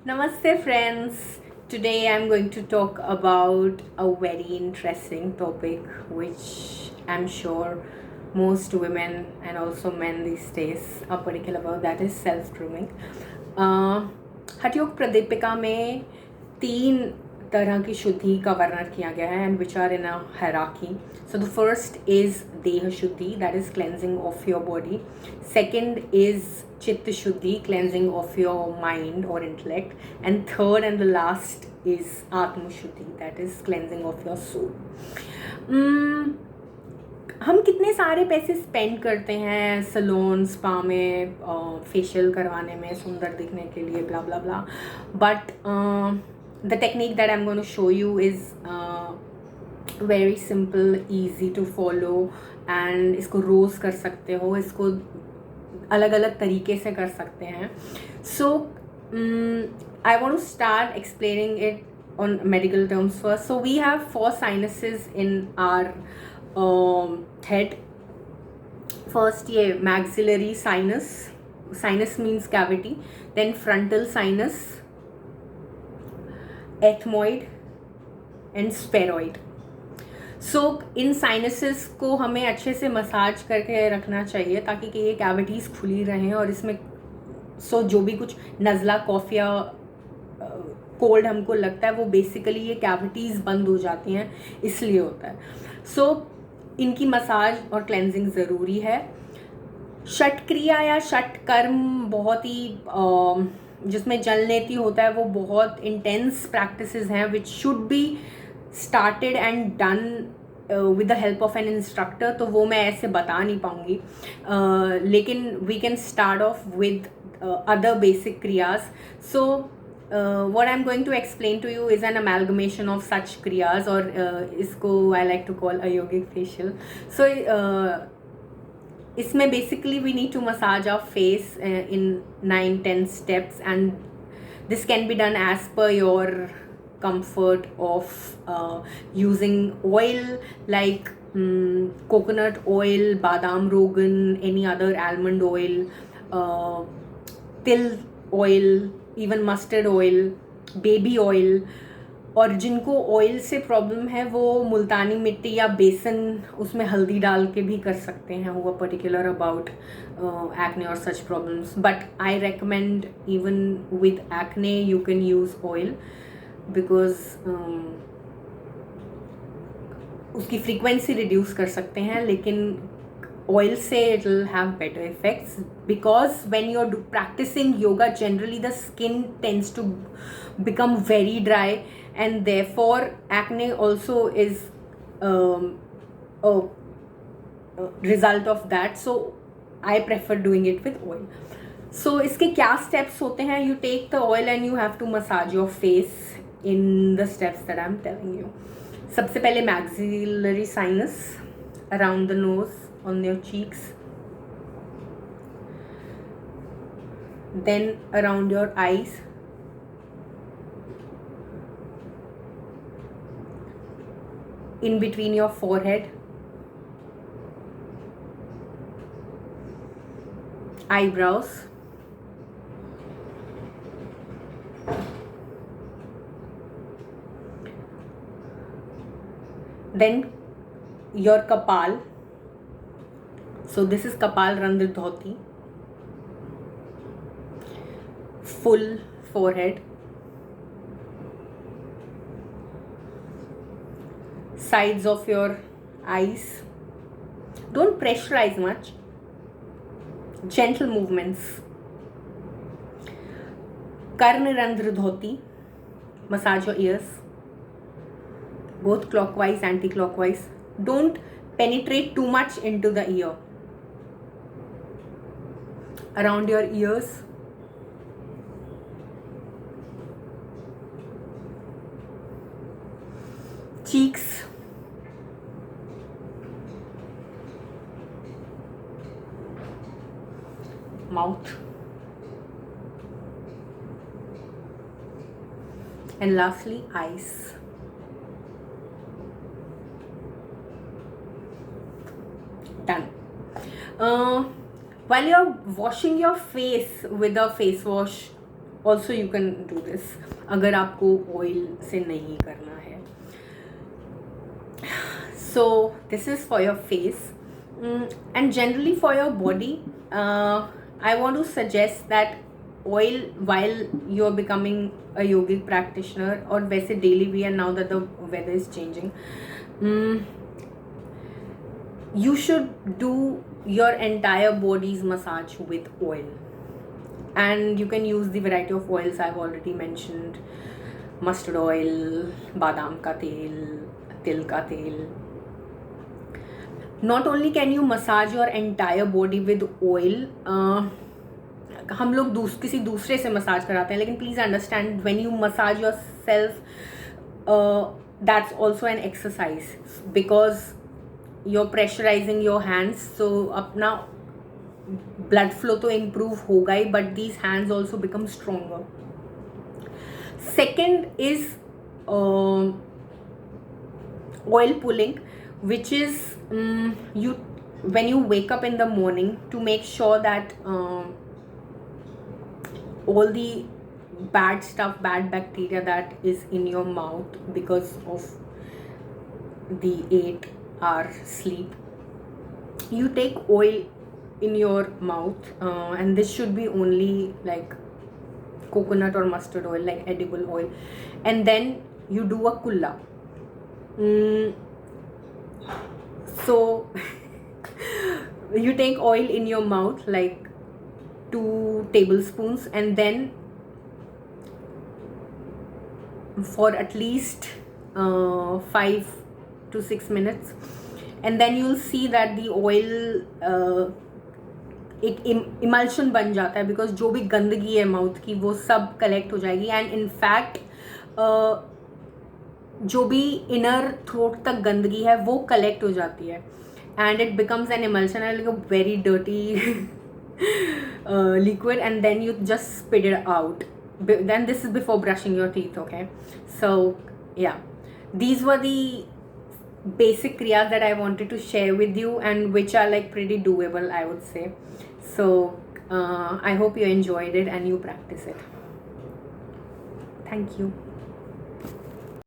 Namaste, friends. Today I'm going to talk about a very interesting topic which I'm sure most women and also men these days are particular about, that is self grooming. हठ योग प्रदीपिका में तीन तरह की शुद्धि का वर्णन किया गया है and which are in a hierarchy. So the first is Deha Shuddhi, that is cleansing of your body. Second is Chitta Shuddhi, cleansing of your mind or intellect. And third and the last is Atma Shuddhi, that is cleansing of your soul. हम कितने सारे पैसे spend करते हैं salon spa में, facial करवाने में, सुंदर दिखने के लिए, blah blah blah. But the technique that I am going to show you is very simple, easy to follow and इसको रोज़ कर सकते हो, इसको अलग अलग तरीके से कर सकते हैं. So I want to start explaining it on medical terms first. So we have 4 sinuses in our head. First, ये maxillary sinus. Sinus means cavity. Then frontal sinus, ethmoid and spheroid. So in sinuses को हमें अच्छे से massage करके रखना चाहिए ताकि कि ये कैविटीज़ खुली रहें और इसमें जो भी कुछ नज़ला कॉफ या कोल्ड हमको लगता है वो बेसिकली ये कैविटीज़ बंद हो जाती हैं, इसलिए होता है. सो इनकी मसाज और क्लेंजिंग ज़रूरी है. षट क्रिया या षट कर्म बहुत ही जिसमें जल नेति होता है वो बहुत इंटेंस प्रैक्टिसेस हैं which should be started and done with the help of an instructor. तो वो मैं ऐसे बता नहीं पाऊँगी, लेकिन we can start off with other basic kriyas. So what I'm going to explain to you is an amalgamation of such kriyas, or isko I like to call a yogic facial. So इसमें basically we need to massage our face in 9-10 steps, and this can be done as per your comfort of using oil like coconut oil, badam rogan, any other almond oil, तिल oil, even mustard oil, baby oil. और जिनको oil से problem है वो मुल्तानी मिट्टी या बेसन, उसमें हल्दी डाल के भी कर सकते हैं, हुआ पर्टिकुलर अबाउट एक्ने और सच problems. But I recommend even with acne you can use oil because उसकी फ्रीक्वेंसी रिड्यूस कर सकते हैं, लेकिन oil say it will have better effects because when you're practicing yoga generally the skin tends to become very dry and therefore acne also is a result of that. So I prefer doing it with oil. So इसके क्या steps होते हैं? You take the oil and you have to massage your face in the steps that I'm telling you. सबसे पहले maxillary sinus, around the nose, on your cheeks, then around your eyes, in between your forehead, eyebrows, then your kapal. So this is Kapal Randhra Dhoti, full forehead, sides of your eyes. Don't pressurize much, gentle movements. Karna Randhra Dhoti, massage your ears, both clockwise, anti-clockwise. Don't penetrate too much into the ear. Around your ears, cheeks, mouth, and lastly eyes. Done. While you're washing your face with a face wash also you can do this अगर आपको oil से नहीं करना है. So this is for your face, and generally for your body. I want to suggest that oil, while you're becoming a yogic practitioner, or वैसे daily we are, now that the weather is changing, you should do your entire body's massage with oil. And you can use the variety of oils I've already mentioned: mustard oil, badam ka tel, til ka tel. Not only can you massage your entire body with oil, हम लोग किसी दूसरे से massage कराते हैं, लेकिन please understand, when you massage your self, that's also an exercise, because you're pressurizing your hands, so अपना blood flow तो improve होगा ही, but these hands also become stronger. Second is oil pulling, which is you when you wake up in the morning, to make sure that all the bad stuff, bad bacteria that is in your mouth because of the 8-hour sleep, you take oil in your mouth, and this should be only like coconut or mustard oil, like edible oil, and then you do a kulla. So you take oil in your mouth, like 2 tablespoons, and then for at least 5 to 6 minutes, and then you'll see that the oil एक emulsion बन जाता है, because जो भी गंदगी है mouth की वो सब कलेक्ट हो जाएगी, एंड इनफैक्ट जो भी इनर थ्रोट तक गंदगी है वो कलेक्ट हो जाती है, and it becomes N emulsion, like a very dirty liquid, and then you just spit it out. Then this is before brushing your teeth, okay? So yeah, these were the basic kriyas that I wanted to share with you, and which are like pretty doable, I would say. So I hope you enjoyed it and you practice it. Thank you.